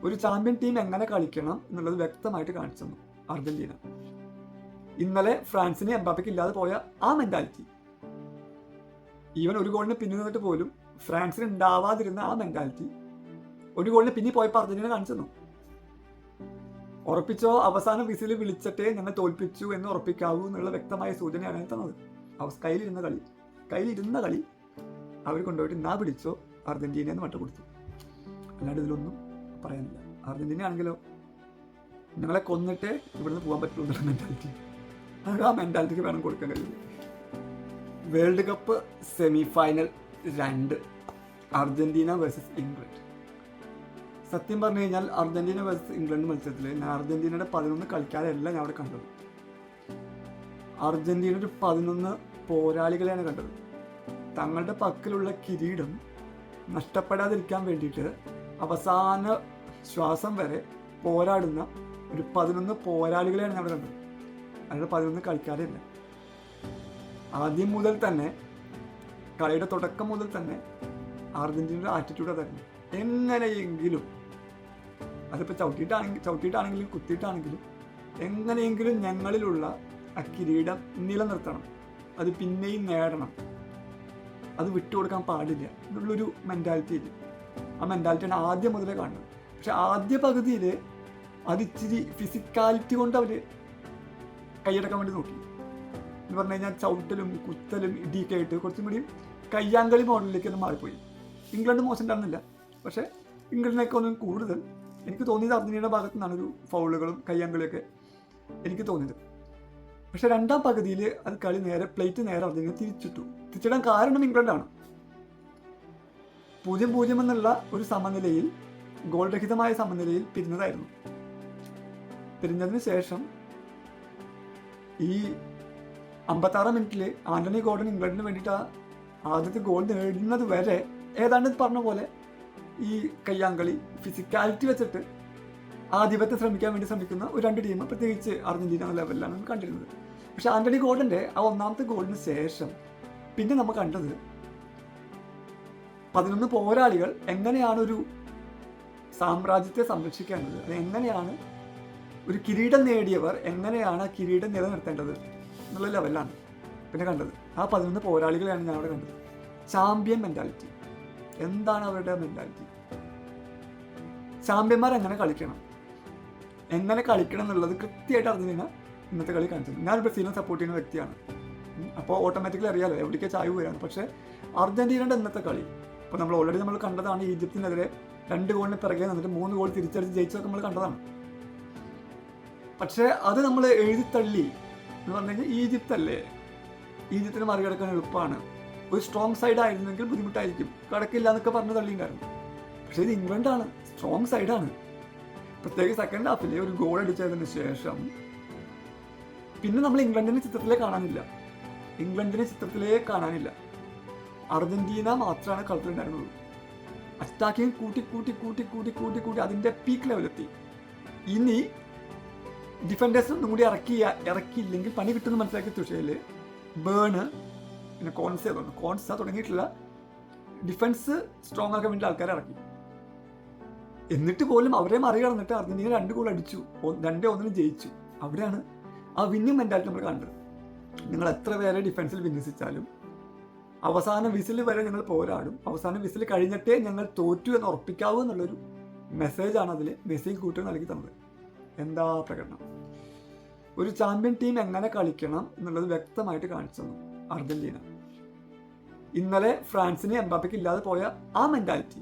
ഒരു champion team എങ്ങനെ കളിക്കണം എന്നുള്ളത് വ്യക്തമായിട്ട് കാണിച്ചു തന്നു അർജന്റീന. ഇന്നലെ ഫ്രാൻസിന് എംബാപ്പയ്ക്ക് ഇല്ലാതെ പോയ ആ മെന്റാലിറ്റി, ഈവൻ ഒരു ഗോളിന് പിന്നിൽ നിന്നിട്ട് പോലും ഫ്രാൻസിന് ഉണ്ടാവാതിരുന്ന ആ മെന്റാലിറ്റി ഒരു ഗോളിന് പിന്നി പോയപ്പോൾ അർജന്റീന കാണിച്ചു തന്നു. ഉറപ്പിച്ചോ അവസാന വിസിൽ വിളിച്ചിട്ടേ ഞങ്ങൾ തോൽപ്പിച്ചു എന്ന് ഉറപ്പിക്കാവൂ എന്നുള്ള വ്യക്തമായ സൂചനയാണ് തന്നത്. കയ്യിലിരുന്ന കളി അവർ കൊണ്ടുപോയിട്ട് എന്നാ പിടിച്ചോ അർജന്റീന എന്ന് മട്ട കൊടുത്തു. അല്ലാണ്ട് ഇതിലൊന്നും പറയാനില്ല. അർജന്റീന ആണെങ്കിലോ ഞങ്ങളെ കൊന്നിട്ടേ ഇവിടുന്ന് പോകാൻ പറ്റുള്ളൂ എന്നുള്ള മെന്റാലിറ്റി, അത് ആ മെന്റാലിറ്റിക്ക് വേണം കൊടുക്കാൻ കഴിയുള്ളൂ. World cup semi final 2 Argentina versus England. സത്യം പറഞ്ഞു കഴിഞ്ഞാൽ അർജന്റീന വേഴ്സസ് ഇംഗ്ലണ്ട് മത്സരത്തിൽ ഞാൻ അർജന്റീനയുടെ 11 കളിക്കാരല്ല ഞാൻ അവിടെ കണ്ടത്. അർജന്റീന ഒരു 11 പോരാളികളെയാണ് കണ്ടത്. തങ്ങളുടെ പക്കലുള്ള കിരീടം നഷ്ടപ്പെടാതിരിക്കാൻ വേണ്ടിയിട്ട് അവസാന ശ്വാസം വരെ പോരാടുന്ന ഒരു 11 പോരാളികളെയാണ് ഞാൻ അവിടെ കണ്ടത്. അതിൻ്റെ 11 കളിക്കാരല്ല. ആദ്യം മുതൽ തന്നെ, കളിയുടെ തുടക്കം മുതൽ തന്നെ അർജന്റീനയുടെ ആറ്റിറ്റ്യൂഡ് അതായിരുന്നു. എങ്ങനെയെങ്കിലും, അതിപ്പോൾ ചവിട്ടിയിട്ടാണെങ്കിലും കുത്തിയിട്ടാണെങ്കിലും എങ്ങനെയെങ്കിലും ഞങ്ങളിലുള്ള ആ കിരീടം നിലനിർത്തണം, അത് പിന്നെയും നേടണം, അത് വിട്ടുകൊടുക്കാൻ പാടില്ല എന്നുള്ളൊരു മെൻറ്റാലിറ്റി ഇല്ല. ആ മെൻറ്റാലിറ്റിയാണ് ആദ്യം മുതലേ കാണുന്നത്. പക്ഷെ ആദ്യ പകുതിയിൽ അതിച്ചിരി ഫിസിക്കാലിറ്റി കൊണ്ട് അവർ കൈയടക്കാൻ വേണ്ടി നോക്കി. എന്ന് പറഞ്ഞു കഴിഞ്ഞാൽ ചവിട്ടലും കുത്തലും ഇടിയൊക്കെ ആയിട്ട് കുറച്ചും കൂടി കയ്യാങ്കളി മോഡലിലേക്ക് അത് മാറിപ്പോയി. ഇംഗ്ലണ്ട് മോശം ഉണ്ടായിരുന്നില്ല, പക്ഷേ ഇംഗ്ലണ്ടിനൊക്കെ ഒന്നും കൂടുതൽ എനിക്ക് തോന്നിയത് അർജന്റീനയുടെ ഭാഗത്തു നിന്നാണ് ഒരു ഫൗളുകളും കയ്യാങ്കളിയൊക്കെ എനിക്ക് തോന്നിയത്. പക്ഷെ രണ്ടാം പകുതിയിൽ അത് കളി പ്ലേറ്റ് നേരെ അർജന്റീന തിരിച്ചിടാൻ കാരണം ഇംഗ്ലണ്ടാണ്. 0-0 എന്നുള്ള ഒരു സമനിലയിൽ, ഗോൾ രഹിതമായ സമനിലയിൽ പിരിഞ്ഞതായിരുന്നു. പിരിഞ്ഞതിന് ശേഷം ഈ 56 മിനിറ്റിൽ ആന്റണി ഗോർഡൻ ഇംഗ്ലണ്ടിന് വേണ്ടിയിട്ട് ആദ്യത്തെ ഗോൾ നേടുന്നത് വരെ ഏതാണ്ട് പറഞ്ഞ പോലെ ഈ കയ്യാങ്കളി ഫിസിക്കാലിറ്റി വെച്ചിട്ട് ആധിപത്യം ശ്രമിക്കുന്ന ഒരു 2 ടീം, പ്രത്യേകിച്ച് അർജന്റീന എന്ന ലെവലിലാണ് നമ്മൾ കണ്ടിരുന്നത്. പക്ഷെ ആന്റണി ഗോർഡന്റെ ആ ഒന്നാമത്തെ ഗോളിന് ശേഷം പിന്നെ നമ്മൾ കണ്ടത് 11 പോരാളികൾ എങ്ങനെയാണ് ഒരു സാമ്രാജ്യത്തെ സംരക്ഷിക്കേണ്ടത്, അത് എങ്ങനെയാണ് ഒരു കിരീടം നേടിയവർ എങ്ങനെയാണ് ആ കിരീടം നിലനിർത്തേണ്ടത് എന്നുള്ള ലെവലിലാണ് പിന്നെ കണ്ടത്. ആ 11 പോരാളികളെയാണ് ഞാൻ അവിടെ കണ്ടത്. Champion mentality. എന്താണ് അവരുടെ മെന്റാലിറ്റി? ചാമ്പ്യന്മാർ എങ്ങനെ കളിക്കണം എന്നുള്ളത് കൃത്യമായിട്ട് അർജന്റീന ഇന്നത്തെ കളി കാണിച്ചത്. ഞാൻ ബ്രസീലിനെ സപ്പോർട്ട് ചെയ്യുന്ന വ്യക്തിയാണ്, അപ്പോൾ ഓട്ടോമാറ്റിക്കലി അറിയാലോ എവിടേക്ക് ചായ്വ് വരാണ്. പക്ഷേ അർജന്റീനയുടെ ഇന്നത്തെ കളി ഇപ്പോൾ നമ്മൾ ഓൾറെഡി നമ്മൾ കണ്ടതാണ്. ഈജിപ്തിനെതിരെ 2 ഗോളിന് പിറകെ നിന്നിട്ട് 3 ഗോൾ തിരിച്ചടിച്ച് ജയിച്ചതൊക്കെ നമ്മൾ കണ്ടതാണ്. പക്ഷേ അത് നമ്മൾ എഴുതിത്തള്ളി എന്ന് പറഞ്ഞു കഴിഞ്ഞാൽ ഈജിപ്തിനെ മറികടക്കാൻ എളുപ്പമാണ്, ഒരു സ്ട്രോങ് സൈഡ് ആയിരുന്നെങ്കിൽ ബുദ്ധിമുട്ടായിരിക്കും, കടക്കില്ല എന്നൊക്കെ പറഞ്ഞ് തള്ളിയിട്ടുണ്ടായിരുന്നു. പക്ഷേ ഇത് ഇംഗ്ലണ്ടാണ്, സ്ട്രോങ് സൈഡാണ്. പ്രത്യേകിച്ച് സെക്കൻഡ് ഹാഫിൽ ഒരു ഗോൾ അടിച്ചതിന് ശേഷം പിന്നെ നമ്മൾ ഇംഗ്ലണ്ടിനെ ചിത്രത്തിലേ കാണാനില്ല. അർജന്റീന മാത്രമാണ് കളത്തിലുണ്ടായിരുന്നുള്ളൂ. അറ്റാക്കിങ് കൂട്ടി അതിൻ്റെ പീക്ക് ലെവലെത്തി. ഇനി ഡിഫൻഡേഴ്സ് ഒന്നും കൂടി ഇറക്കിയില്ലെങ്കിൽ പണി കിട്ടുമെന്ന് മനസ്സിലാക്കിയ തുഷയിൽ ബേണ് പിന്നെ കോൺസ തുടങ്ങിയിട്ടുള്ള ഡിഫൻസ് സ്ട്രോങ് ആക്കാൻ വേണ്ടി ആൾക്കാരെ ഇറക്കി. എന്നിട്ട് പോലും അവരെ മറികടന്നിട്ട് അർജന്റീന 2 ഗോൾ അടിച്ചു, 2-1 ജയിച്ചു. അവിടെയാണ് ആ വിന്നിങ് മെന്റാലിറ്റി നമ്മൾ കണ്ടത്. നിങ്ങൾ എത്ര പേരെ ഡിഫൻസിൽ വിന്യസിച്ചാലും അവസാന വിസിൽ വരെ ഞങ്ങൾ പോരാടും, അവസാന വിസിൽ കഴിഞ്ഞിട്ടേ ഞങ്ങൾ തോറ്റു എന്ന് ഉറപ്പിക്കാവൂ എന്നുള്ളൊരു മെസ്സേജാണ് അതിൽ മെസ്സി കൂട്ടി നൽകി തന്നത്. എന്താ പ്രകടനം! ഒരു ചാമ്പ്യൻ ടീം എങ്ങനെ കളിക്കണം എന്നുള്ളത് വ്യക്തമായിട്ട് കാണിച്ചു തന്നു അർജന്റീന. ഇന്നലെ ഫ്രാൻസിന് എംബാപ്പയ്ക്ക് ഇല്ലാതെ പോയ ആ മെന്റാലിറ്റി,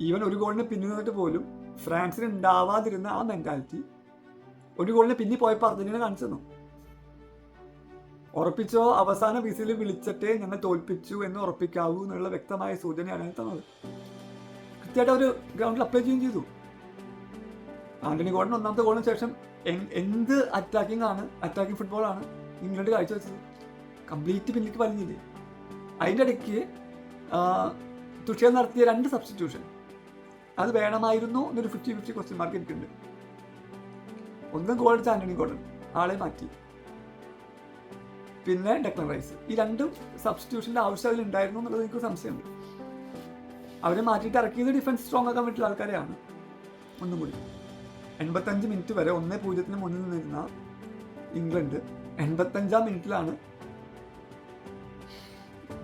ഈവൻ ഒരു ഗോളിന് പിന്നിൽ നിന്നിട്ട് പോലും ഫ്രാൻസിന് ഉണ്ടാവാതിരുന്ന ആ മെന്റാലിറ്റി ഒരു ഗോളിന് പിന്നി പോയപ്പോൾ അർജന്റീന കാണിച്ചു തന്നു. ഉറപ്പിച്ചോ അവസാന വിസിൽ വിളിച്ചിട്ടേ ഞങ്ങൾ തോൽപ്പിച്ചു എന്ന് ഉറപ്പിക്കാവൂ എന്നുള്ള വ്യക്തമായ സൂചനയാണ് തന്നത്. കൃത്യമായിട്ട് അവർ ഗ്രൗണ്ടിൽ അപ്ലൈ ചെയ്യുകയും ചെയ്തു. ആന്റണി ഗോർഡൻ ഒന്നാമത്തെ ഗോളിന് ശേഷം എന്ത് അറ്റാക്കിംഗ് ഫുട്ബോളാണ് ഇംഗ്ലണ്ട് കാഴ്ചവെച്ചത്. കംപ്ലീറ്റ് പിന്നിലേക്ക് വലിഞ്ഞില്ലേ. അതിൻ്റെ ഇടയ്ക്ക് തുഷേൽ നടത്തിയ 2 സബ്സ്റ്റിറ്റ്യൂഷൻ അത് വേണമായിരുന്നു എന്നൊരു 50-50 ക്വസ്റ്റ്യൻ മാർക്ക് എനിക്കുണ്ട്. ഒന്ന് ഗോൾ അടിച്ച ആന്റണി ഗോർഡൻ, ആളെ മാറ്റി. പിന്നെ ഡെക്ലൻ റൈസ്. ഈ 2 സബ്സ്റ്റിറ്റ്യൂഷൻ്റെ ആവശ്യം അതിലുണ്ടായിരുന്നു എന്നുള്ളത് എനിക്ക് സംശയമുണ്ട്. അവരെ മാറ്റിയിട്ട് ഇറക്കിയത് ഡിഫൻസ് സ്ട്രോങ് ആക്കാൻ പറ്റുന്ന ആൾക്കാരെയാണ്. ഒന്നും കൂടി 85 മിനിറ്റ് വരെ 1-0 മുന്നിൽ നിന്നിരുന്ന ഇംഗ്ലണ്ട് 85-ാം മിനിറ്റിലാണ്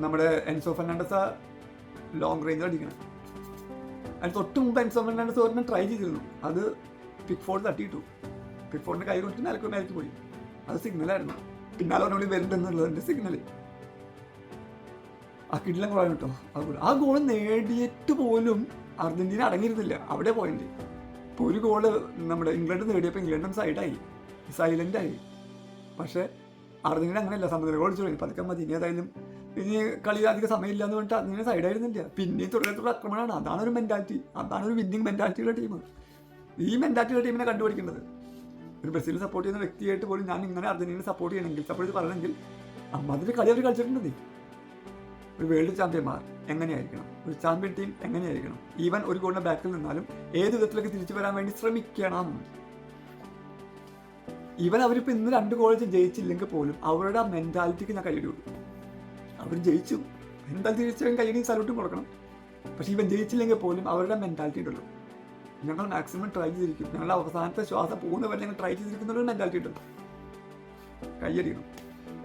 നമ്മുടെ എൻസോ ഫെർണാണ്ടസ് ആ ലോങ് റേഞ്ച് അടിക്കണം. അതിന് തൊട്ട് മുമ്പ് എൻസോ ഫെർണാണ്ടസ് ഒരെണ്ണം ട്രൈ ചെയ്തിരുന്നു. അത് പിക്ഫോർഡ് തട്ടിയിട്ടു. പിക്ഫോർഡിൻ്റെ കൈ കൊണ്ടിട്ട് മേലേക്ക് പോയി. അത് സിഗ്നലായിരുന്നു. പിന്നാലെ പറഞ്ഞ വരുന്നുണ്ടെന്നുള്ളതിൻ്റെ സിഗ്നൽ. ആ കിടിലം കുറവാണ് കേട്ടോ. ആ ഗോൾ നേടിയിട്ട് പോലും അർജന്റീന അടങ്ങിയിരുന്നില്ല. അവിടെ പോയിന്റ്. ഇപ്പോൾ ഒരു ഗോള് നമ്മുടെ ഇംഗ്ലണ്ട് നേടിയപ്പോൾ ഇംഗ്ലണ്ടും സൈലൻ്റായി. പക്ഷേ അർജന്റീന അങ്ങനെയല്ല. സമനില ഗോൾ ചോദിച്ചു പതുക്കെ മതി, ഇനി ഏതായാലും ഇനി കളി അധികം സമയമില്ല എന്ന് പറഞ്ഞിട്ട് അർജന്റീന സൈഡായിരുന്നില്ല. പിന്നെയും തുടർത്തുള്ള ആക്രമണമാണ്. അതാണ് ഒരു മെൻറ്റാലിറ്റി. അതാണ് ഒരു വിന്നിങ് മെൻറ്റാലിറ്റിയുള്ള ടീം. ഈ മെൻറ്റാലിറ്റിയുള്ള ടീമിനെ കണ്ടുപിടിക്കേണ്ടത്. ഒരു ബ്രസീലിൽ സപ്പോർട്ട് ചെയ്യുന്ന വ്യക്തിയായിട്ട് പോലും ഞാൻ ഇങ്ങനെ അർജന്റീന സപ്പോർട്ട് ചെയ്യണമെങ്കിൽ സപ്പോർട്ട് ചെയ്ത് പറയണമെങ്കിൽ അതിൻ്റെ കളി അവർ കളിച്ചിട്ടുണ്ടെന്നേ. ഒരു വേൾഡ് ചാമ്പ്യന്മാർ എങ്ങനെയായിരിക്കണം, ഒരു ചാമ്പ്യൻ ടീം എങ്ങനെയായിരിക്കണം, ഈവൻ ഒരു ഗോളിന്റെ ബാക്കിൽ നിന്നാലും ഏത് വിധത്തിലേക്ക് തിരിച്ചു വരാൻ വേണ്ടി ശ്രമിക്കണം. ഈവൻ അവരിപ്പോൾ ഇന്ന് 2 ഗോൾ ജയിച്ചില്ലെങ്കിൽ പോലും അവരുടെ ആ മെന്റാലിറ്റിക്ക് ഞാൻ കൈയ്യടി കൊടുക്കും. അവർ ജയിച്ചു, എന്തായാലും തിരിച്ചും കൈയ്യടി സല്യൂട്ടും കൊടുക്കണം. പക്ഷെ ഇവൻ ജയിച്ചില്ലെങ്കിൽ പോലും അവരുടെ മെന്റാലിറ്റി ഉണ്ടല്ലോ, ഞങ്ങൾ മാക്സിമം ട്രൈ ചെയ്തിരിക്കും, ഞങ്ങളുടെ അവസാനത്തെ ശ്വാസം പോകുന്നവരെ ഞങ്ങൾ ട്രൈ ചെയ്തിരിക്കുന്ന ഒരു മെന്റാലിറ്റി ഉണ്ടല്ലോ, കൈയ്യടിക്കണം.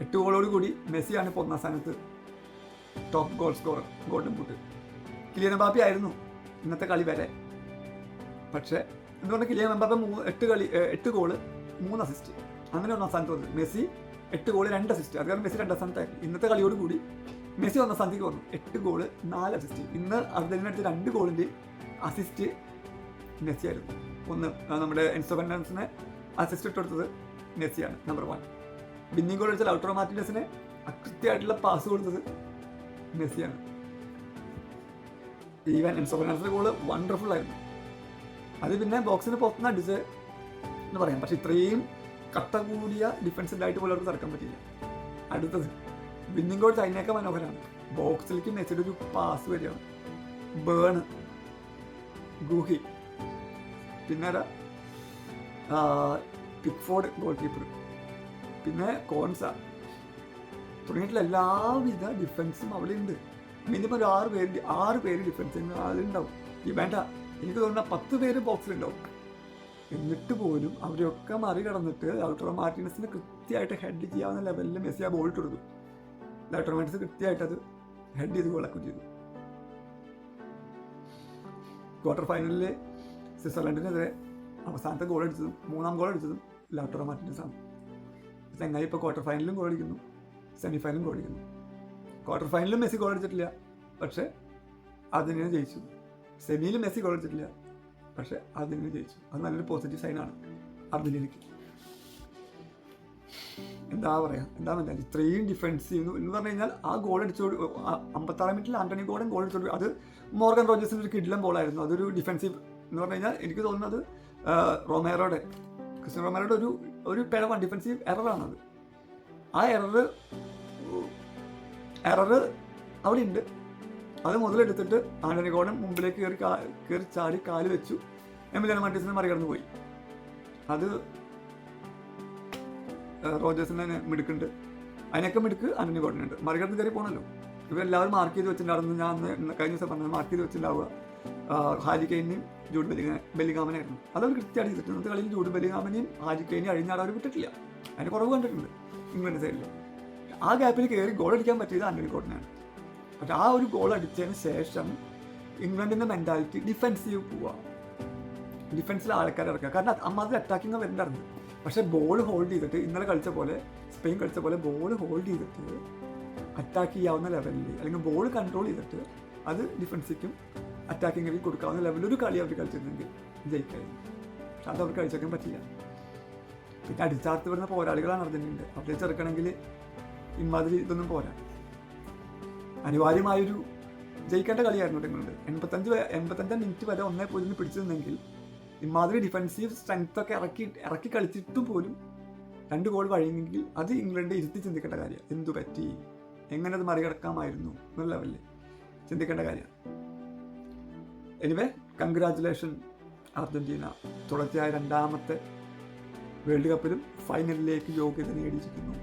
8 ഗോളോട് കൂടി മെസ്സിയാണ് ഇപ്പോൾ 1ാം സ്ഥാനത്ത്, top goal scorer, golden boot. Kylian Mbappe ആയിരുന്നു ഇന്നത്തെ കളി വരെ. പക്ഷേ എന്തുകൊണ്ട് കിലിയൻ എംബാപ്പെ 8 ഗോള് 3 അസിസ്റ്റ് അങ്ങനെ 1ാം സ്ഥാനത്ത് വന്നു. Messi 8 goal 2 assist. അത് കാരണം മെസ്സി 2ാം സ്ഥാനത്തായിരുന്നു. ഇന്നത്തെ കളിയോട് കൂടി മെസ്സി 1ാം സ്ഥാനത്തേക്ക് വന്നു. 8 ഗോള് 4 അസിസ്റ്റ്. ഇന്ന് അർജന്റീന അടുത്ത് 2 ഗോളിൻ്റെ അസിസ്റ്റ് മെസ്സി ആയിരുന്നു. ഒന്ന് നമ്മുടെ എൻസോ ഫെർണാണ്ടസിനെ അസിസ്റ്റ് ഇട്ട് കൊടുത്തത് മെസ്സിയാണ്, നമ്പർ 1. വിന്നിംഗ് ഗോൾ അടിച്ച ലൗട്ടറോ മാർട്ടിനസിനെ കൃത്യമായിട്ടുള്ള പാസ് കൊടുത്തത് മെസ്സിയാണ്. ഈവൻ എൻസോ ഫെർണാണ്ടസിന്റെ ഗോള് വണ്ടർഫുൾ ആയിരുന്നു. അത് പിന്നെ ബോക്സിന് പുറത്തുനിന്ന് അടിച്ച് എന്ന് പറയാം. പക്ഷെ ഇത്രയും കട്ട കൂടിയ ഡിഫൻസിലായിട്ട് പോലും അവർക്ക് തടുക്കാൻ പറ്റില്ല. അടുത്തത് വിന്നിംഗ് ഗോൾ അതിനേക്കാൾ മനോഹരമാണ്. ബോക്സിലേക്ക് മെസ്സിയുടെ ഒരു പാസ് വരികയാണ്. ബേൺ, ഗൂഹി, പിന്നെ പിക്ഫോർഡ് ഗോൾ കീപ്പർ, പിന്നെ കോൺസ തുടങ്ങിയിട്ടുള്ള എല്ലാവിധ ഡിഫൻസും അവിടെ ഉണ്ട്. മിനിമം ഒരു 6 പേര് ഡിഫൻസിന് ആളുണ്ടാവും. ഈ വേണ്ട, എനിക്ക് തോന്നുന്ന 10 പേര് ബോക്സിലുണ്ടാവും. എന്നിട്ട് പോലും അവരൊക്കെ മറികടന്നിട്ട് ലൗട്ടറോ മാർട്ടിനസിന് കൃത്യമായിട്ട് ഹെഡ് ചെയ്യാവുന്ന ലെവലിൽ മെസ്സി ആ ബോൾ ഇട്ട് കൊടുത്തു. ലൗട്ടറോ മാർട്ടിനസ് കൃത്യമായിട്ട് അത് ഹെഡ് ചെയ്ത് ഗോളാക്കുകയും ചെയ്തു. ക്വാർട്ടർ ഫൈനലിൽ സ്വിറ്റ്സർലൻഡിനെതിരെ അവസാനത്തെ ഗോൾ അടിച്ചതും 3ാം ഗോൾ അടിച്ചതും ലൗട്ടറോ മാർട്ടിനസാണ്. ചെങ്ങായി ഇപ്പോൾ ക്വാർട്ടർ ഫൈനലിലും ഗോൾ അടിക്കുന്നു, സെമി ഫൈനലും ഗോൾ അടിക്കുന്നു. ക്വാർട്ടർ ഫൈനലിലും മെസ്സി ഗോൾ അടിച്ചിട്ടില്ല, പക്ഷേ അർജന്റീന ജയിച്ചു. സെമിയിലും മെസ്സി ഗോൾ അടിച്ചിട്ടില്ല, പക്ഷേ അർജന്റീന ജയിച്ചു. അത് നല്ലൊരു പോസിറ്റീവ് സൈനാണ് അർജന്റീനയ്ക്ക്. എന്താ പറയുക, എന്താ പറഞ്ഞാൽ ഇത്രയും ഡിഫൻസീവ് എന്ന് പറഞ്ഞു കഴിഞ്ഞാൽ ആ ഗോൾ അടിച്ചോട് 56 മിനിറ്റിൽ ആന്റണി ഗോർഡൻ ഗോൾ അടിച്ചോട് അത് മോർഗൻ റോജേഴ്സിൻ്റെ ഒരു കിഡിലം ബോളായിരുന്നു. അതൊരു ഡിഫൻസീവ് എന്ന് പറഞ്ഞു കഴിഞ്ഞാൽ എനിക്ക് തോന്നുന്നത് ക്രിസ്ത്യൻ റൊമേറോയുടെ ഒരു പിഴവാണ്, ഡിഫൻസീവ് എററാണത്. ആ എറർ അവിടെ ഉണ്ട്. അത് മുതലെടുത്തിട്ട് ആന്റണി ഗോർഡൻ മുമ്പിലേക്ക് കയറി ചാടി കാല് വെച്ചു. എമിലിയാനോ മാർട്ടിനസിനെ മറികടന്ന് പോയി. അത് റോജേഴ്സിന് മിടുക്കുണ്ട്, അതിനൊക്കെ മിടുക്ക് ആന്റണി ഗോർഡനുണ്ട്. മറികടന്ന് കയറി പോകണമല്ലോ. ഇവരെല്ലാവരും മാർക്ക് ചെയ്ത് വെച്ചിട്ടുണ്ടായിരുന്നു. ഞാൻ കഴിഞ്ഞ ദിവസം പറഞ്ഞത് മാർക്ക് ചെയ്ത് വെച്ചിട്ടുണ്ടാവുക ഹാരി കെയ്നെയും ജൂഡ് ബെല്ലിംഗാമനായിരുന്നു. അതവർ കൃത്യമായിട്ട് ചെയ്തിട്ട് ഇന്നത്തെ കളിയിൽ ജൂഡ് ബെല്ലിംഗാമനെയും ഹാരി കെയ്നെയും അഴിഞ്ഞാടാൻ അവർ വിട്ടിട്ടില്ല. അതിന് കുറവ് കണ്ടിട്ടുണ്ട് ഇംഗ്ലണ്ട് സൈഡിൽ. ആ ഗ്യാപ്പിൽ കയറി ഗോൾ അടിക്കാൻ പറ്റിയത് ആന്റണി ഗോർഡനാണ്. പക്ഷെ ആ ഒരു ഗോൾ അടിച്ചതിന് ശേഷം ഇംഗ്ലണ്ടിൻ്റെ മെൻറ്റാലിറ്റി ഡിഫെൻസീവ് പോവുക, ഡിഫൻസിൽ ആൾക്കാരെ ഇറക്കുക. കാരണം അമ്മാതിരി അറ്റാക്കിങ് വരണ്ടായിരുന്നു. പക്ഷേ ബോൾ ഹോൾഡ് ചെയ്തിട്ട് ഇന്നലെ കളിച്ച പോലെ, സ്പെയിൻ കളിച്ച പോലെ ബോൾ ഹോൾഡ് ചെയ്തിട്ട് അറ്റാക്ക് ചെയ്യാവുന്ന ലെവലിൽ, അല്ലെങ്കിൽ ബോൾ കൺട്രോൾ ചെയ്തിട്ട് അത് ഡിഫൻസിക്കും അറ്റാക്കിങ്ങിൽ കൊടുക്കാവുന്ന ലെവലിൽ ഒരു കളി അവർ കളിച്ചിരുന്നെങ്കിൽ ജയിക്കായിരുന്നു. പക്ഷെ അത് അവർക്ക് കളിച്ചേക്കാൻ പറ്റില്ല. പിന്നെ അടിച്ചാർത്ത് വരുന്ന പോരാളികളാണ് അർജന്റീന. അവരെ ചെറുക്കണമെങ്കിൽ ഇമാതിരി ഇതൊന്നും പോരാ. അനിവാര്യമായൊരു ജയിക്കേണ്ട കളിയായിരുന്നു ഇംഗ്ലണ്ട്. 85 മിനിറ്റ് വരെ 1-0 പിടിച്ചിരുന്നെങ്കിൽ ഇമാതിരി ഡിഫൻസീവ് സ്ട്രെങ്ത് ഒക്കെ ഇറക്കി കളിച്ചിട്ടും പോലും 2 ഗോൾ വഴങ്ങിയെങ്കിൽ അത് ഇംഗ്ലണ്ട് ഇരുത്തി ചിന്തിക്കേണ്ട കാര്യമാണ്. എന്തു പറ്റി, എങ്ങനെ അത് മറികടക്കാമായിരുന്നു എന്നുള്ള ലെവലിൽ ചിന്തിക്കേണ്ട കാര്യമാണ്. Anyway, congratulation Argentina. തുടർച്ചയായ 2ാമത്തെ വേൾഡ് കപ്പിലും ഫൈനലിലേക്ക് യോഗ്യത നേടിയിരിക്കുന്നു.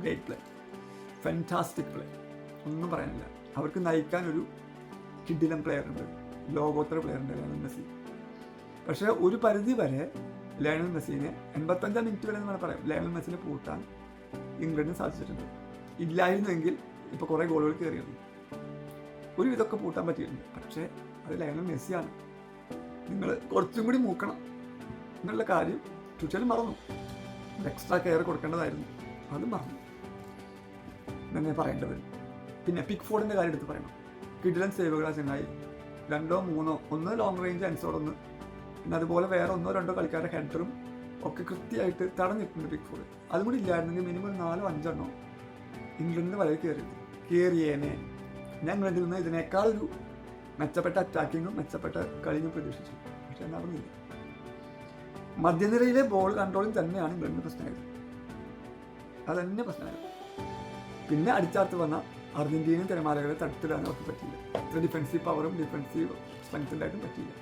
ഗ്രേറ്റ് പ്ലേ, ഫാന്റാസ്റ്റിക് പ്ലേ, ഒന്നും പറയാനില്ല. അവർക്ക് നയിക്കാൻ ഒരു കിഡിലൻ പ്ലെയർ ഉണ്ട്, ലോകോത്തര പ്ലെയർ ഉണ്ട് ലയണൽ മെസ്സി. പക്ഷേ ഒരു പരിധി വരെ ലയണൽ മെസ്സിനെ 85 മിനിറ്റ് വരെ എന്ന് പറയാം ലയണൽ മെസ്സിനെ പൂട്ടാൻ ഇംഗ്ലണ്ടിന് സാധിച്ചിട്ടുണ്ട്. ഇല്ലായിരുന്നെങ്കിൽ ഇപ്പോൾ കുറേ ഗോളുകൾ കയറിയിരുന്നു, ഒരു ഇതൊക്കെ പൂട്ടാൻ പറ്റിയിരുന്നു. പക്ഷേ അത് ലയണൽ മെസ്സിയാണ്. നിങ്ങൾ കുറച്ചും കൂടി മൂക്കണം എന്നുള്ള കാര്യം ട്വിറ്ററിൽ മറന്നു. എക്സ്ട്രാ കെയർ കൊടുക്കേണ്ടതായിരുന്നു, അത് മറന്നു തന്നെ പറയേണ്ടത്. പിന്നെ പിക്ഫോർഡിൻ്റെ കാര്യം എടുത്ത് പറയണം. കിഡിലൻ സേവുകളാ ചെങ്ങായി, 2 3 ഒന്ന് ലോങ് റേഞ്ച് അൻസോടൊന്ന്, പിന്നെ അതുപോലെ വേറെ 1 2 കളിക്കാരുടെ ഹെഡറും ഒക്കെ കൃത്യമായിട്ട് തടഞ്ഞിട്ടുണ്ട് പിക്ഫോർഡ്. അതും കൂടി ഇല്ലായിരുന്നെങ്കിൽ മിനിമം 4 5 എണ്ണം ഇംഗ്ലണ്ടിന് വരെ കയറിയേനെ. ഞാൻ ഇംഗ്ലണ്ടിൽ നിന്ന് ഇതിനേക്കാളൊരു മെച്ചപ്പെട്ട അറ്റാക്കിങ്ങും മെച്ചപ്പെട്ട കളിയും പ്രതീക്ഷിച്ചു. പക്ഷെ നടന്നില്ല. മധ്യനിരയിലെ ബോൾ കൺട്രോളിങ് തന്നെയാണ് ഇംഗ്ലണ്ടിന് പ്രശ്നമായത്, അതന്നെ പ്രശ്നമായത്. പിന്നെ അടിച്ചാർത്ത് വന്ന അർജന്റീനൻ തിരമാലകളെ തടുത്തിടാൻ അവർക്ക് പറ്റിയില്ല. അത്ര ഡിഫെൻസീവ് പവറും ഡിഫെൻസീവ് സ്ട്രെങ്ത് ഉണ്ടായിട്ടും പറ്റിയില്ല.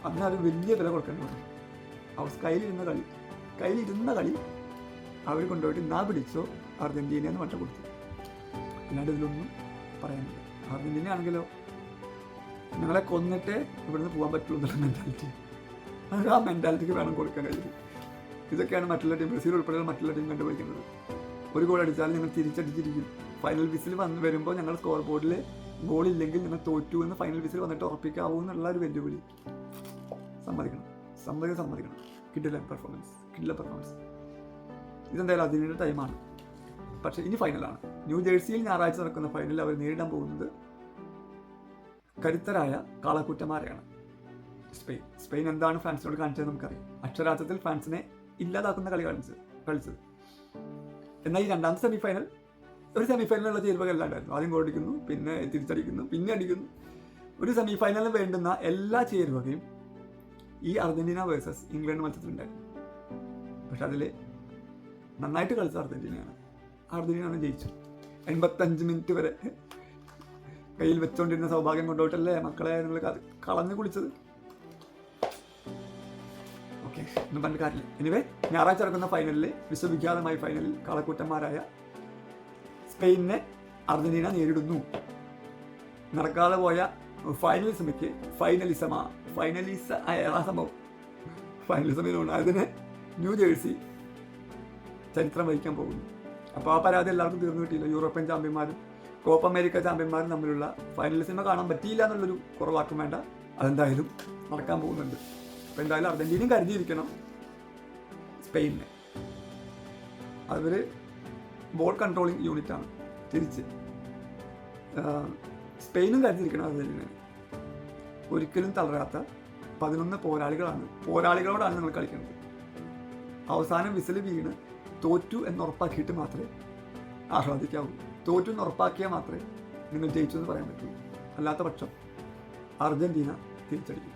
അതിനത് വലിയ വില കൊടുക്കേണ്ടി വന്നു. അവർ കയ്യിലിരുന്ന കളി അവർ കൊണ്ടുപോയിട്ട് നാ പിടിച്ചോ അർജന്റീന എന്ന് വട്ടം കൊടുത്തു. അല്ലാണ്ട് ഇതിലൊന്നും പറയാനില്ല. അർജന്റീന ആണെങ്കിലോ ഞങ്ങളെ കൊന്നിട്ടേ ഇവിടുന്ന് പോകാൻ പറ്റുള്ളൂ എന്നുള്ള മെൻറ്റാലിറ്റി, ആ മെൻറ്റാലിറ്റിക്ക് വേണം കൊടുക്കാൻ കഴിയും. ഇതൊക്കെയാണ് മറ്റുള്ള ടീം, ബ്രസീൽ ഉൾപ്പെടെയുള്ള മറ്റുള്ള ടീം കണ്ടുപിടിക്കുന്നത്. ഒരു ഗോൾ അടിച്ചാൽ ഞങ്ങൾ തിരിച്ചടിച്ചിരിക്കും. ഫൈനൽ വിസിൽ വരുമ്പോൾ ഞങ്ങൾ സ്കോർ ബോർഡിൽ ഗോളില്ലെങ്കിൽ ഞങ്ങൾ തോറ്റു എന്ന് ഫൈനൽ വിസിൽ വന്നിട്ട് ഉറപ്പിക്കാവൂ എന്നുള്ള ഒരു വെല്ലുവിളി. സമ്മതിക്കണം. കിഡില പെർഫോമൻസ്. ഇതെന്തായാലും അതിൻ്റെ ടൈമാണ്. പക്ഷേ ഇനി ഫൈനലാണ്. ന്യൂ ജേഴ്സിയിൽ ഞായറാഴ്ച നടക്കുന്ന ഫൈനലിൽ അവർ നേരിടാൻ പോകുന്നത് കരുത്തരായ കാളക്കൂറ്റന്മാരെയാണ്, സ്പെയിൻ. എന്താണ് ഫ്രാൻസിനോട് കാണിച്ചത് നമുക്കറിയാം. അക്ഷരാർത്ഥത്തിൽ ഫ്രാൻസിനെ ഇല്ലാതാക്കുന്ന കളി കളിച്ചത്. എന്നാൽ ഈ രണ്ടാമത്തെ സെമിഫൈനൽ ഒരു സെമിഫൈനലിനുള്ള ചേരുവകളല്ലാണ്ടായിരുന്നു. ആദ്യം ഗോൾ അടിക്കുന്നു, പിന്നെ തിരിച്ചടിക്കുന്നു, പിന്നെ അടിക്കുന്നു. ഒരു സെമിഫൈനലിന് വേണ്ടുന്ന എല്ലാ ചേരുവകയും ഈ അർജന്റീന വേഴ്സസ് ഇംഗ്ലണ്ട് മത്സരത്തിലുണ്ടായിരുന്നു. പക്ഷെ അതിൽ നന്നായിട്ട് കളിച്ച അർജന്റീനയാണ് ജയിച്ചു. 85 മിനിറ്റ് വരെ കയ്യിൽ വെച്ചുകൊണ്ടിരുന്ന സൗഭാഗ്യം കൊണ്ടുപോയിട്ടല്ലേ മക്കളെ നിങ്ങൾ കളഞ്ഞു കുളിച്ചത്. ഓക്കെ, ഒന്നും പറഞ്ഞ കാര്യമില്ല. എനിവേ, ഞായറാഴ്ച നടക്കുന്ന ഫൈനലിൽ, വിശ്വവിഖ്യാതമായ ഫൈനലിൽ കാളക്കൂട്ടന്മാരായ സ്പെയിനിനെ അർജന്റീന നേരിടുന്നു. നടക്കാതെ പോയ ഫൈനലിസമിലാണ് അതിന് ന്യൂ ജേഴ്സി ചരിത്രം വഹിക്കാൻ പോകുന്നു. അപ്പോൾ ആ പരാതി എല്ലാവർക്കും തീർന്നു കിട്ടിയില്ല. യൂറോപ്യൻ ചാമ്പ്യന്മാരും കോപ്പ അമേരിക്ക ചാമ്പ്യന്മാരും തമ്മിലുള്ള ഫൈനലിസമ കാണാൻ പറ്റിയില്ല എന്നുള്ളൊരു കുറവാക്കും വേണ്ട, അതെന്തായാലും നടക്കാൻ പോകുന്നുണ്ട്. അപ്പോൾ എന്തായാലും അർജന്റീനയും കരുതിയിരിക്കണം സ്പെയിനിനെ. അവർ ബോൾ കൺട്രോളിങ് യൂണിറ്റാണ്. തിരിച്ച് സ്പെയിനും കരുതിയിരിക്കണം അർജന്റീനയെ. ഒരിക്കലും തളരാത്ത 11 പോരാളികളോടാണ് നിങ്ങൾ കളിക്കുന്നത്. അവസാനം വിസിൽ വീണ് തോറ്റു എന്നുറപ്പാക്കിയിട്ട് മാത്രമേ ആഹ്ലാദിക്കാവൂ. തോറ്റു എന്നുറപ്പാക്കിയാൽ മാത്രമേ നിങ്ങൾ ജയിച്ചു എന്ന് പറയാൻ പറ്റുള്ളൂ. അല്ലാത്ത പക്ഷം അർജന്റീന തിരിച്ചടിക്കും.